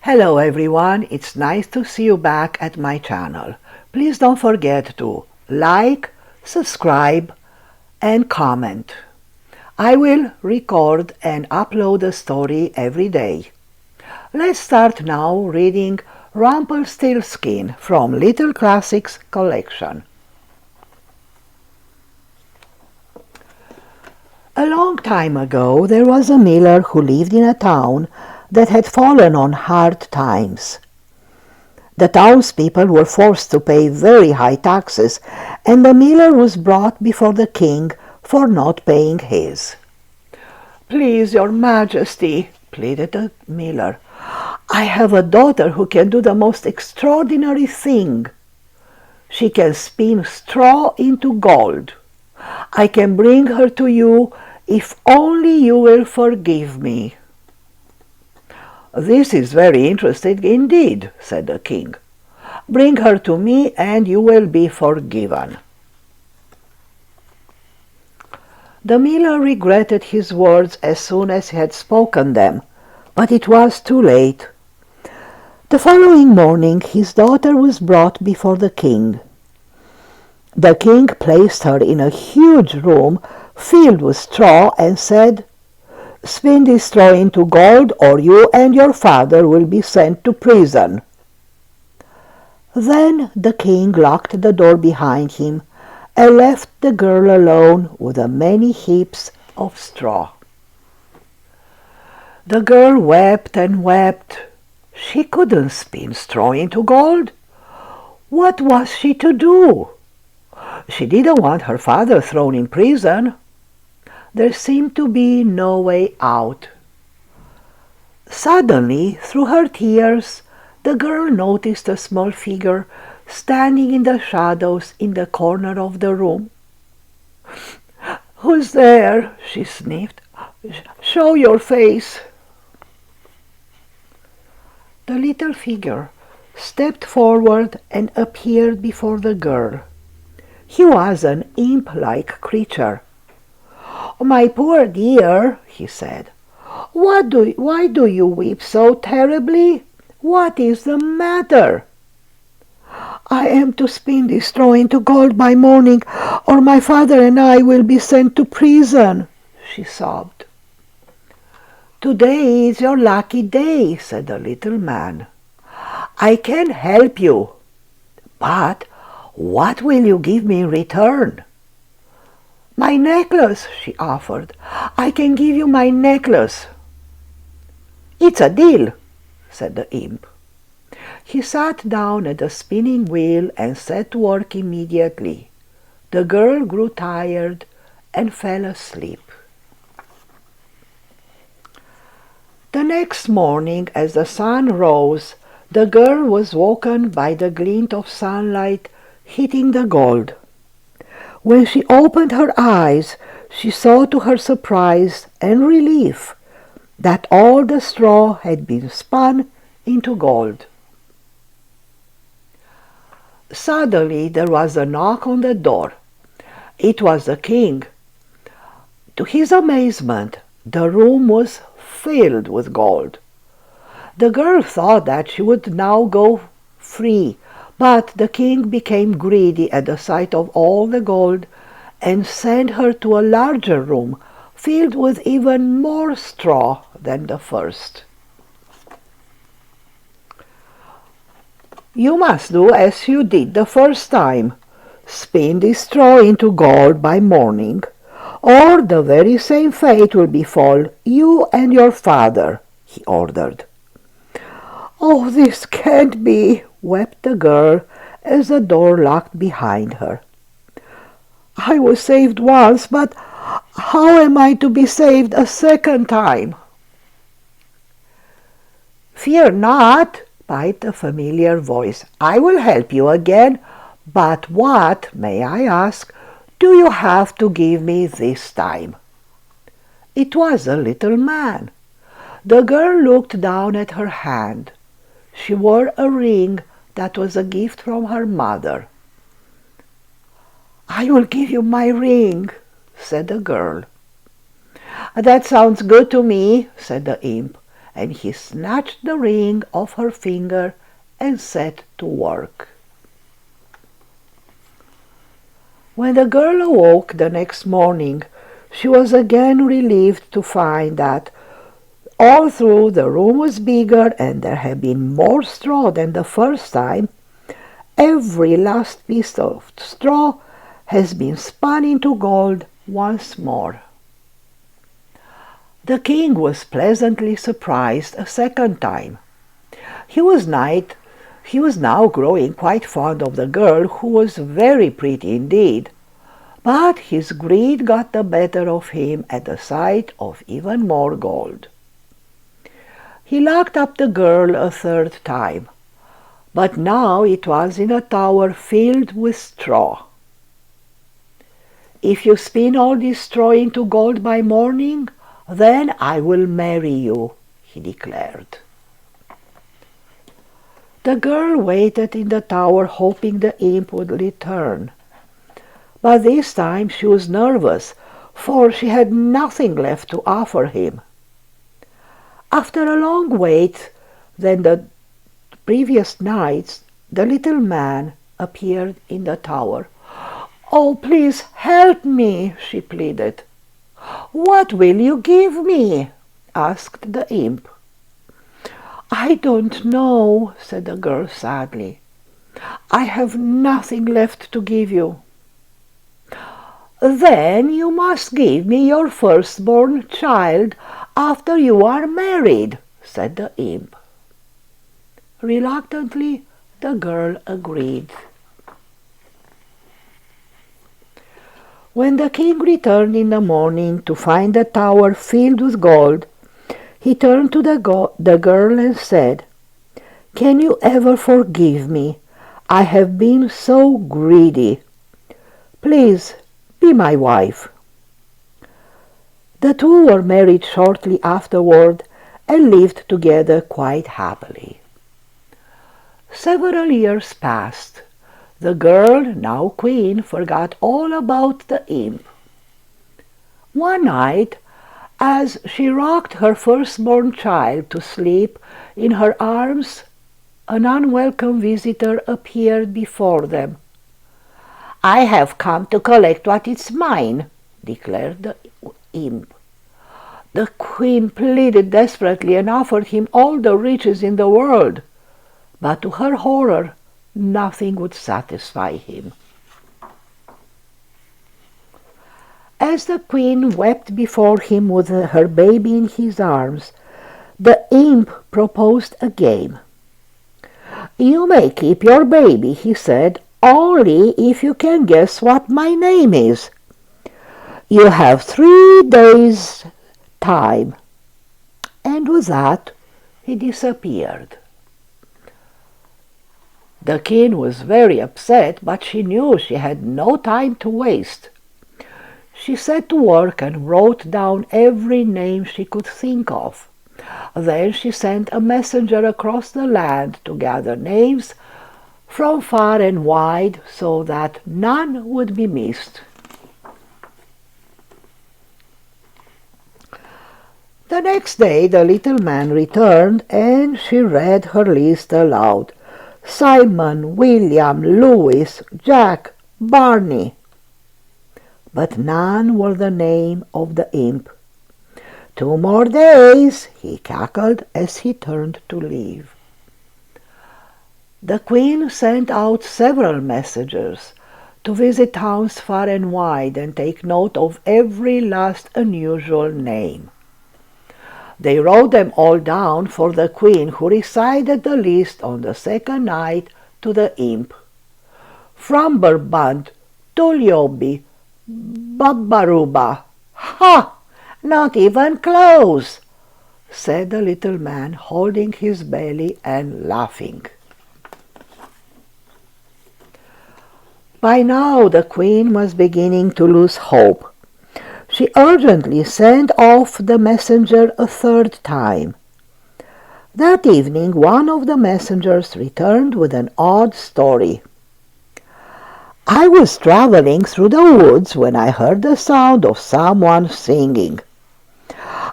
Hello everyone, it's nice to see you back at my channel. Please don't forget to like, subscribe and comment. I will record and upload a story every day. Let's start now reading Rumplelstiltskin from Little Classics collection. A long time ago there was a miller who lived in a town that had fallen on hard times. The townspeople were forced to pay very high taxes, and the miller was brought before the king for not paying his. "Please, your majesty," pleaded the miller, "I have a daughter who can do the most extraordinary thing. She can spin straw into gold. I can bring her to you if only you will forgive me." "This is very interesting indeed," said the king. "Bring her to me and you will be forgiven." The miller regretted his words as soon as he had spoken them, but it was too late. The following morning his daughter was brought before the king. The king placed her in a huge room filled with straw and said, "Spin this straw into gold, or you and your father will be sent to prison." Then the king locked the door behind him and left the girl alone with the many heaps of straw. The girl wept and wept. She couldn't spin straw into gold. What was she to do? She didn't want her father thrown in prison. There seemed to be no way out. Suddenly, through her tears, the girl noticed a small figure standing in the shadows in the corner of the room. "Who's there?" she sniffed. "Show your face." The little figure stepped forward and appeared before the girl. He was an imp-like creature. "My poor dear," he said, why do you weep so terribly? What is the matter?" "I am to spin this straw into gold by morning, or my father and I will be sent to prison," she sobbed. "Today is your lucky day," said the little man. "I can help you. But what will you give me in return?" "My necklace," she offered. "I can give you my necklace." "It's a deal," said the imp. He sat down at the spinning wheel and set to work immediately. The girl grew tired and fell asleep. The next morning, as the sun rose, the girl was woken by the glint of sunlight hitting the gold. When she opened her eyes, she saw to her surprise and relief that all the straw had been spun into gold. Suddenly there was a knock on the door. It was the king. To his amazement, the room was filled with gold. The girl thought that she would now go free, but the king became greedy at the sight of all the gold and sent her to a larger room filled with even more straw than the first. "You must do as you did the first time. Spin this straw into gold by morning, or the very same fate will befall you and your father," he ordered. "Oh, this can't be," wept the girl as the door locked behind her. "I was saved once, but how am I to be saved a second time?" "Fear not," piped a familiar voice. "I will help you again. But what, may I ask, do you have to give me this time?" It was a little man. The girl looked down at her hand. She wore a ring that was a gift from her mother. "I will give you my ring," said the girl. "That sounds good to me," said the imp, and he snatched the ring off her finger and set to work. When the girl awoke the next morning, she was again relieved to find that all through the room was bigger and there had been more straw than the first time. Every last piece of straw has been spun into gold once more. The king was pleasantly surprised a second time. He was now growing quite fond of the girl, who was very pretty indeed, but his greed got the better of him at the sight of even more gold. He locked up the girl a third time, but now it was in a tower filled with straw. "If you spin all this straw into gold by morning, then I will marry you," he declared. The girl waited in the tower, hoping the imp would return. But this time she was nervous, for she had nothing left to offer him. After a long wait, than the previous nights, the little man appeared in the tower. "Oh, please help me," she pleaded. "What will you give me?" asked the imp. "I don't know," said the girl sadly. "I have nothing left to give you." "Then you must give me your firstborn child after you are married," said the imp. Reluctantly, the girl agreed. When the king returned in the morning to find the tower filled with gold, he turned to the girl and said, "Can you ever forgive me? I have been so greedy. Please be my wife." The two were married shortly afterward and lived together quite happily. Several years passed. The girl, now queen, forgot all about the imp. One night, as she rocked her firstborn child to sleep in her arms, an unwelcome visitor appeared before them. "I have come to collect what is mine," declared the imp. The queen pleaded desperately and offered him all the riches in the world, but to her horror, nothing would satisfy him. As the queen wept before him with her baby in his arms, the imp proposed a game. "You may keep your baby," he said, "only if you can guess what my name is. You have 3 days' time." And with that, he disappeared. The queen was very upset, but she knew she had no time to waste. She set to work and wrote down every name she could think of. Then she sent a messenger across the land to gather names from far and wide so that none would be missed. The next day the little man returned and she read her list aloud. Simon, William, Louis, Jack, Barney. But none were the name of the imp. 2 more days, he cackled as he turned to leave. The queen sent out several messengers to visit towns far and wide and take note of every last unusual name. They wrote them all down for the queen, who recited the list on the second night to the imp. Frumberbund, Tuliobi, Babbaruba. "Ha! Not even close," said the little man, holding his belly and laughing. By now the queen was beginning to lose hope. She urgently sent off the messenger a third time. That evening one of the messengers returned with an odd story. "I was traveling through the woods when I heard the sound of someone singing.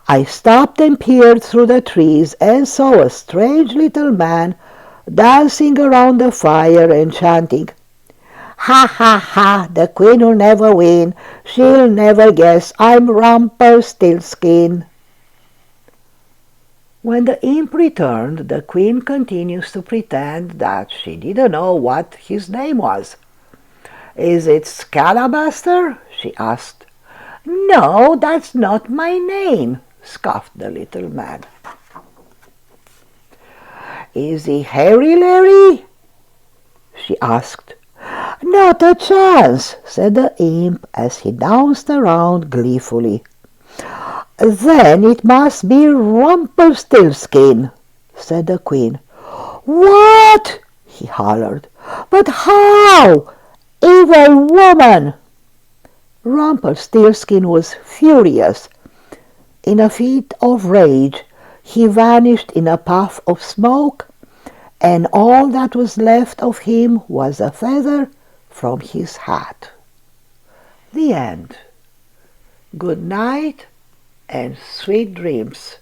I stopped and peered through the trees and saw a strange little man dancing around the fire and chanting, "Ha, ha, ha, the queen will never win. She'll never guess I'm Rumplelstiltskin." When the imp returned, the queen continues to pretend that she didn't know what his name was. "Is it Scalabaster?" she asked. "No, that's not my name," scoffed the little man. "Is he Hairy Larry?" she asked. "Not a chance," said the imp as he danced around gleefully. "Then it must be Rumpelstiltskin," said the queen. "What?" he hollered. "But how? Evil woman!" Rumpelstiltskin was furious. In a fit of rage, he vanished in a puff of smoke, and all that was left of him was a feather from his hat. The end. Good night and sweet dreams.